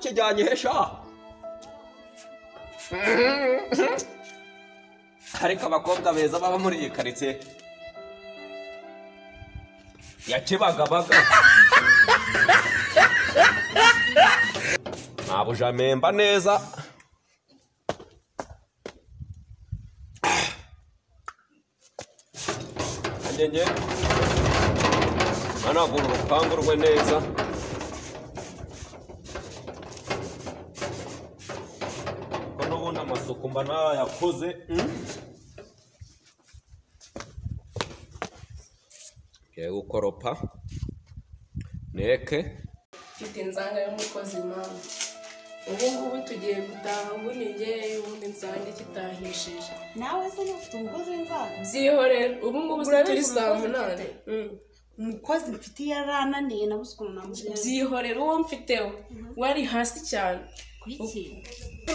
kijyanye hesha ariko abakobwa beza baba muri iyi karitsiye ya Kibagabaga mabuja memba neza njye managura urupangu rwe neza ko n'ubundi amasuku mba nayakoze ngiye gukoropa neke mfite inzanga y'umukozi mama ubu ngubu tugiye gutaha ubundi ngewe ubundi nsange kitahishije nawe se ufite umukozi w'inzanga byihorera ubu ngubu se turi saa munani umukozi mfite yarananiye nabuze ukuntu namushyize byihorera uwo mfiteho wari hasi cyane kuki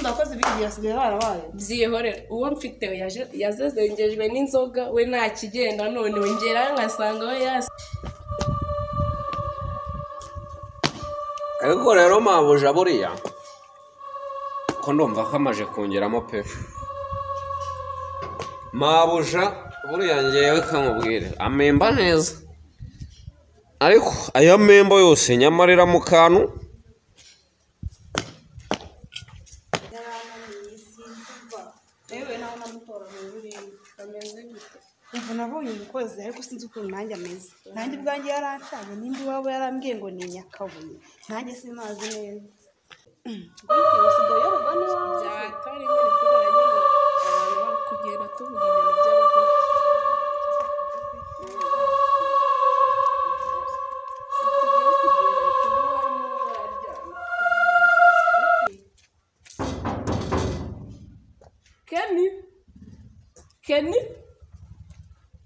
ndakoze ibindi yasigaye barabaye byihorera uwo mfiteho yazezengejwe n'inzoga we nta kigenda none wongera ngasanga we yasi ariko rero mabuja buriya ko ndumva ko amaje kongeramo pe mabuja buriya ngewe kamubwire amemba neza ariko aya memba yose nyamarira mu kantu umva nabonye umukozi ariko sinzi ukuntu nanjye ameze nanjye ubwanjye yarancanye n'indi wabo yarambwiye ngo ni Nyakabuye nanjye simazi neza usigaye uyoborwa n'iwawe byatari nyine kubera nyine abantu bari kugenda tuvuga ibintu by'abakobwa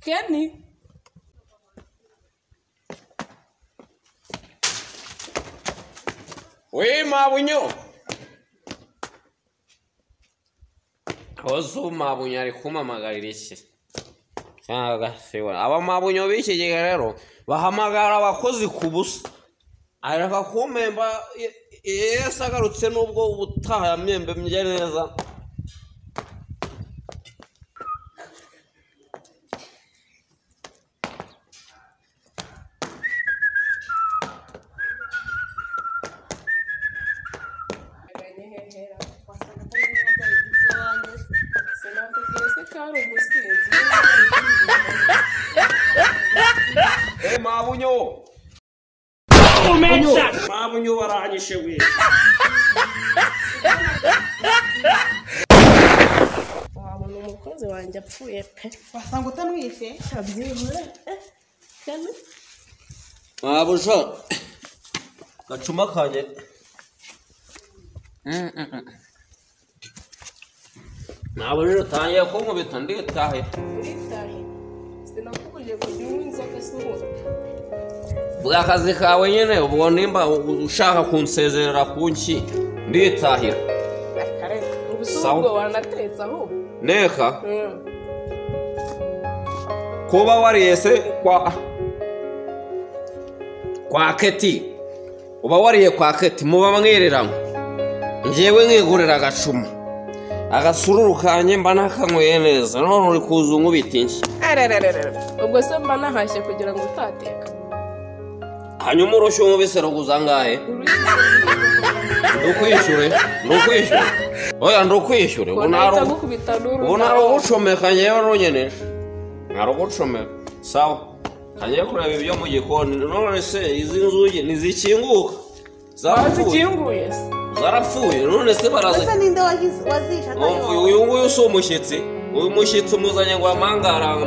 Kenny we mabunyo hozu mabunyo ari kumamagarira iki cyangwa se aba mabunyo b'iki gihe rero bahamagara abakozi ku busa areka kumemba yese agarutse n'ubwo ubutaha yamembe mye neza mabunyo mabunyo baranyishe we wabona umukozi wanjye apfuye pe wasanga utamwishe abyihore mabuja gacuma kanye mabuja utangiye kunkubita nditahe sinakubuje kujya unywa inzoga z'ubundi bwa kazi kawe nyine ubwo nimba ushaka kunsezerera ku nki nditahira ubu si ubwo wanatetse aho neka kuba wariye se kwa keti uba wariye kwa keti muba mwiriramo njyewe nkigurira agacuma agasururu kanye mba nakanyweye neza none uri kuza unkubita inshyi ubwo se mba nahashye kugira ngo utateka hanyuma urushyi umubisero guza ngahe ndukwishyure oya ndukwishyure ubu narugucomeka ngewe runyeneje narugucomeka sawa kangiye kureba ibyo mu gikoni none se izi nzugi ntizikinguka zikinguye se zarapfuye none se ese ninde wazisha uyu nguyu si umushyitsi uyu mushyitsi umuzanye ngo bamagarareho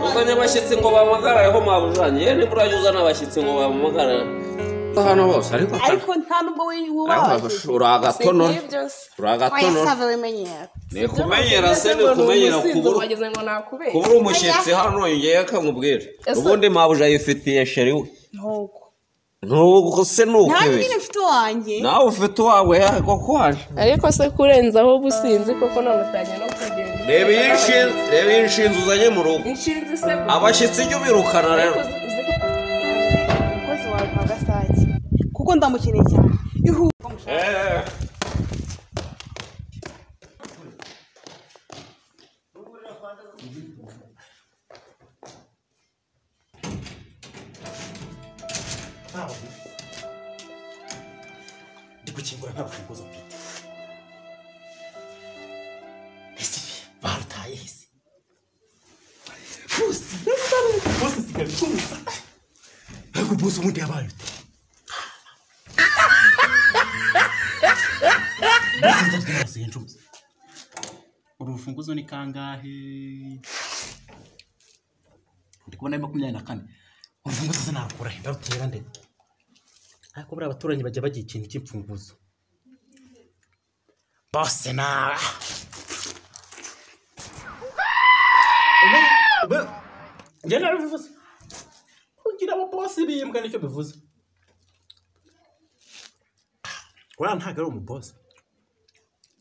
uzanye abashyitsi ngo bamagarareho mabujanye yewe nibura uzana abashyitsi ngo bamagarareho hano hose ariko nta nubwo wubahije uragatonora ni kumenyera se ni kumenyera kubura umushyitsi hano ngewe akamubwira ubundi mabuja yifitiye sheri we ntuko se nuko nta nyine mfite uwanjye nawe ufite uwawe koko waje ariko se kurenzaho ubusinzi koko none utangiye no kugenda reba iyi nshinzi uzanye mu rugo abashyitsi ijya ubirukana rero umukozi wawe nka gasake kuko ndamukeneye cyane ihu ndikukingura nta rufunguzo mfite ese barutaye hese bose sigaye cyumva ariko bose ubundi yabaye ute urufunguzo ni kangahe ndikubona 24 urufunguzo zanakura ndarutera nde ariko buri abaturanyi bajya bagiye ikintu cy'imfunguzo bose na njye narabivuze kugira abo boss bimbwa nicyo bivuze wala ntago ari umuboss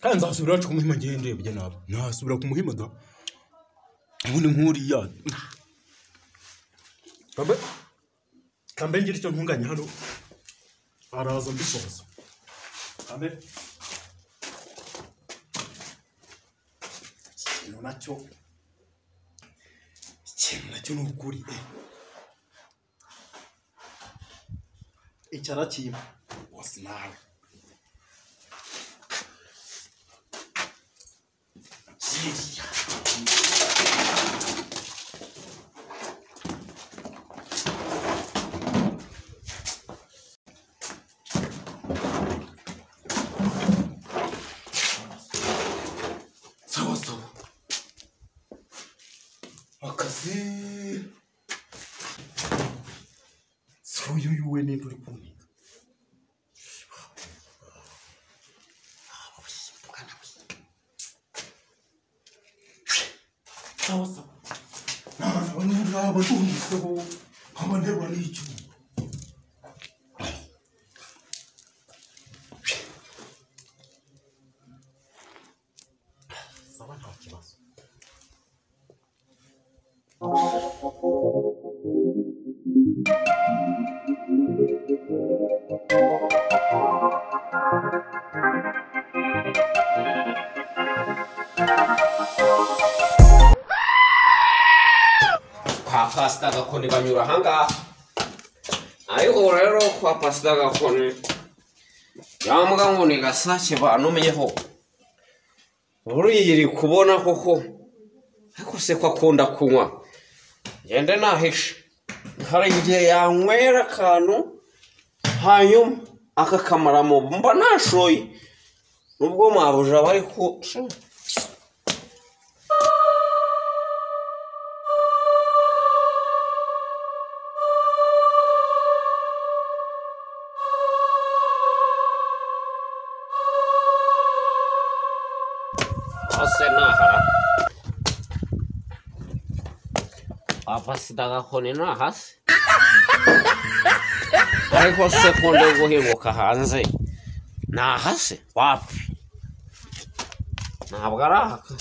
kandi nzasubira ku muhima ngende bujye nabo nasubira ku muhima da ubundi nkuriya babe kambe ngira icyo ntunganya hano araza mbisoza amen ikintu nacyo ni ukuri icyara kimwe wose nawe you went into the pool. Sawa. Na batungiso abanderwa n'icyo. Sawa nta kibazo. Kwa pasta gakoni banyura hanga ariko rero kwa pasta gakoni yamuga ngo ni gasache banumenyeho uriyiri kubona koko ariko se kwa kunda kunywa ngende nahishe hari igihe yanywera kantu hanyuma akakamaramo mba nashoye nubwo mabuja bari ku Asenaha apa sidaga koni nahas ariko sekonde guhemuka hanze nahase wapi ntabwo arahaka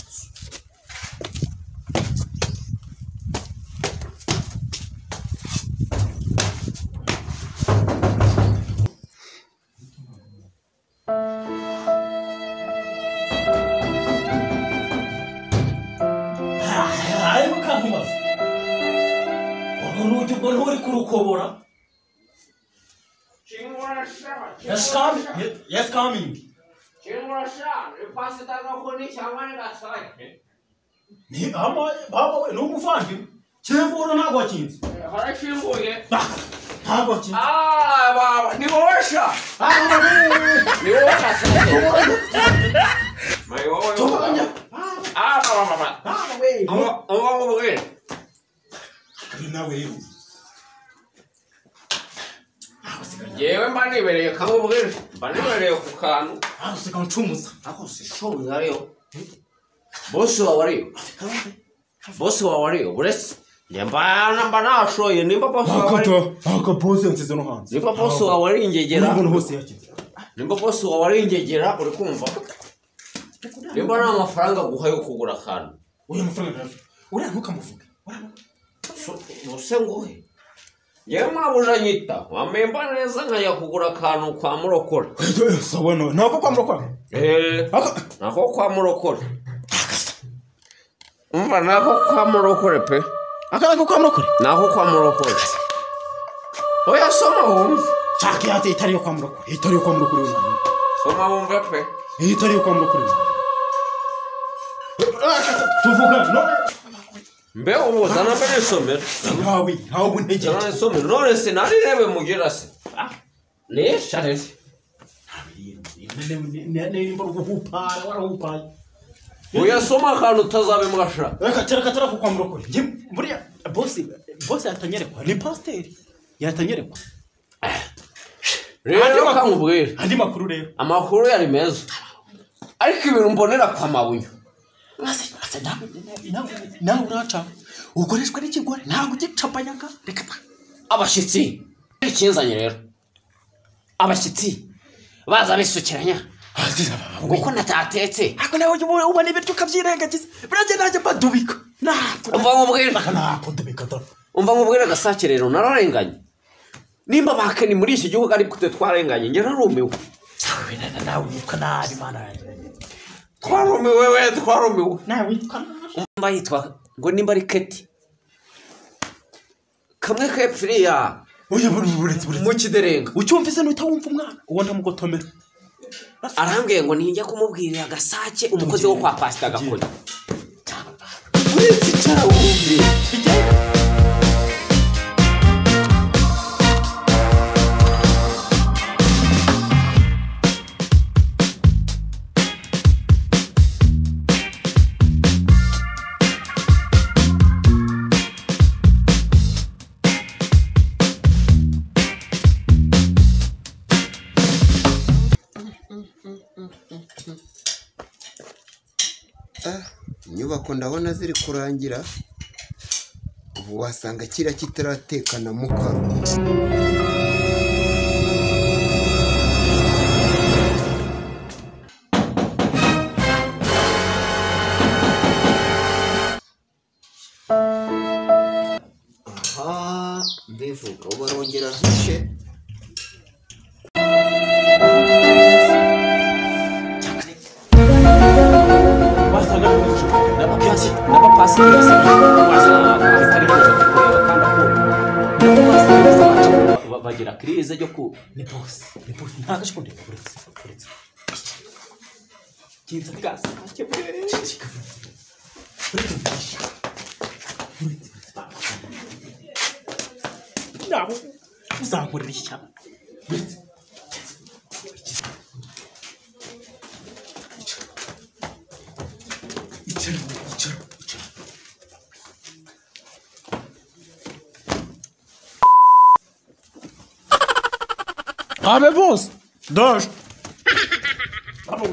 kurukobora yes coming yes coming ni baba we no muvandi chemvura nagwa kinzi hara chembuye nagwa kinzi baba ni wosha ni wosha mai wowe baba we nawe yewe mbanibereye kamubwire mbanibereye ku kantu se kanchumuza ako se shobuza rero bosi wa wari uretse nyambana mbanashoye nimba bosi wa wari aka bosi nsize no hanze nimba bosi wa wari ingegera nubwo hose yakize nimba bosi wa wari ingegera uri kumva nimba na amafaranga guha yo kugura kantu uyu mafaranga uri ntukamuvuga bose ngohe yewe mabuja nyita wamemba neza nkajya kugura akantu kwa murokore sabona nako kwa murokore nako kwa murokore umva nako kwa murokore pe akako kwa murokore nako kwa murokore oya soma wumve chaki yate itari yo kwa murokore soma wumve pe itari yo kwa murokore tuvuga no mbe ubu zana mbere somero ntawe bunege zana somero none se nari rebe mugira se ne sharese ne mbo guhupara warahupaye oya soma akantu utazabe mwashira reka kwa murokore buriya boss yatanyerekwa ni pasteur yatanyerekwa rero kamubwira andi makuru rero amakuru yari meza ariko ibintu mbonera kwa mabunyo nawe uraca ukoreshwa n'ikigore ntabwo ugicapanyaga reka abashyitsi ikinzanye rero abashyitsi baza bisukiranya kuko natatetse ako nawe ubona ibiryo ukabyirengagiza buragenda najya badubika umva nkubwire gasake rero nararenganye nimba bakeni muri iki gihugu ari kute twarenganye njye narumiwe nawe witwa nabi mana twarumiwe nawe witwa umva yitwa ngo nimba ari keti kamwe kepfiriya mu kiderenga ucyumvise n'utawumva umwana uwo ndamugotomera arambwiye ngo nijya kumubwirira gasake umukozi wo kwa pasita gakoni uretse cyara wumve inyubako ndabona ziri kurangira ubu wasanga kira kitaratekana muka aha mbivuga ubarongera hishe bagira crise yo ku ni boss ntago shikunde kuretse kinza gas nabo uzankorera ishyamba Abe boss, dois. Vamos.